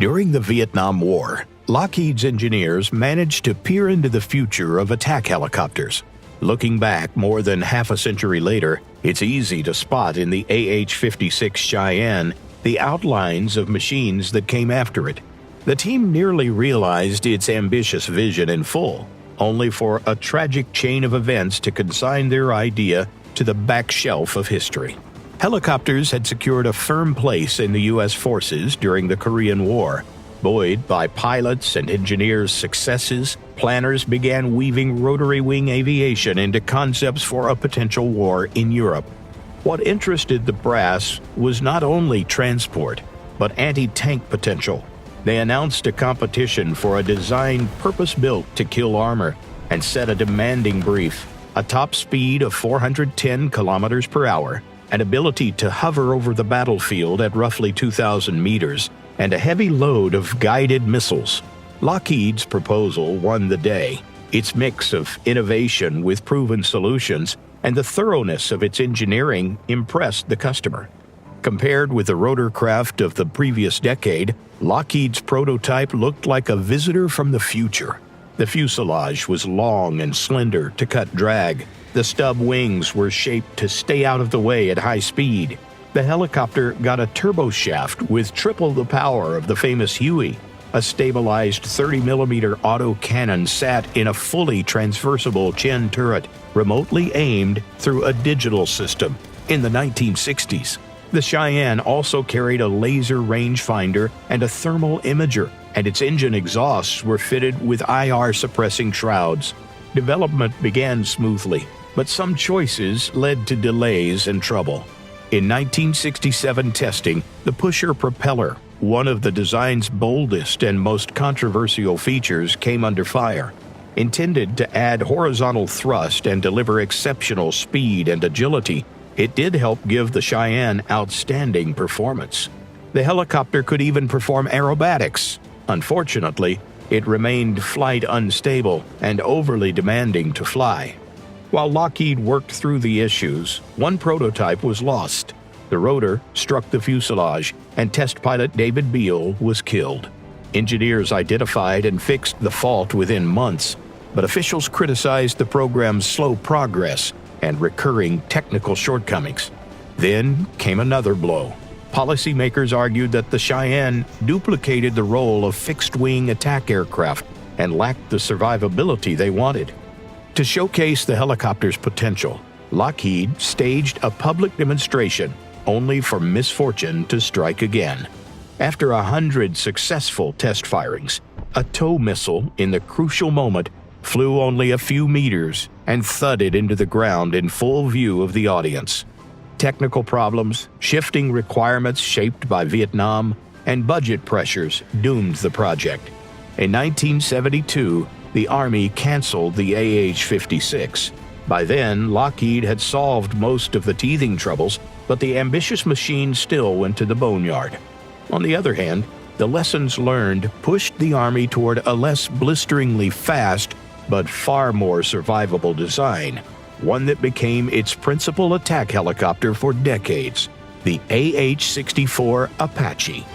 During the Vietnam War, Lockheed's engineers managed to peer into the future of attack helicopters. Looking back more than half a century later, it's easy to spot in the AH-56 Cheyenne the outlines of machines that came after it. The team nearly realized its ambitious vision in full, only for a tragic chain of events to consign their idea to the back shelf of history. Helicopters had secured a firm place in the U.S. forces during the Korean War. Buoyed by pilots' and engineers' successes, planners began weaving rotary wing aviation into concepts for a potential war in Europe. What interested the brass was not only transport, but anti-tank potential. They announced a competition for a design purpose-built to kill armor and set a demanding brief: a top speed of 410 kilometers per hour, an ability to hover over the battlefield at roughly 2,000 meters, and a heavy load of guided missiles. Lockheed's proposal won the day. Its mix of innovation with proven solutions and the thoroughness of its engineering impressed the customer. Compared with the rotorcraft of the previous decade, Lockheed's prototype looked like a visitor from the future. The fuselage was long and slender to cut drag. The stub wings were shaped to stay out of the way at high speed. The helicopter got a turboshaft with triple the power of the famous Huey. A stabilized 30mm autocannon sat in a fully transversible chin turret, remotely aimed through a digital system. In the 1960s, the Cheyenne also carried a laser rangefinder and a thermal imager, and its engine exhausts were fitted with IR-suppressing shrouds. Development began smoothly, but some choices led to delays and trouble. In 1967 testing, the pusher propeller, one of the design's boldest and most controversial features, came under fire. Intended to add horizontal thrust and deliver exceptional speed and agility, it did help give the Cheyenne outstanding performance. The helicopter could even perform aerobatics. Unfortunately, it remained flight unstable and overly demanding to fly. While Lockheed worked through the issues, one prototype was lost. The rotor struck the fuselage, and test pilot David Beale was killed. Engineers identified and fixed the fault within months, but officials criticized the program's slow progress and recurring technical shortcomings. Then came another blow. Policymakers argued that the Cheyenne duplicated the role of fixed-wing attack aircraft and lacked the survivability they wanted. To showcase the helicopter's potential, Lockheed staged a public demonstration, only for misfortune to strike again. After 100 successful test firings, a tow missile in the crucial moment flew only a few meters and thudded into the ground in full view of the audience. Technical problems, shifting requirements shaped by Vietnam, and budget pressures doomed the project. In 1972, the Army canceled the AH-56. By then, Lockheed had solved most of the teething troubles, but the ambitious machine still went to the boneyard. On the other hand, the lessons learned pushed the Army toward a less blisteringly fast, but far more survivable design, one that became its principal attack helicopter for decades, the AH-64 Apache.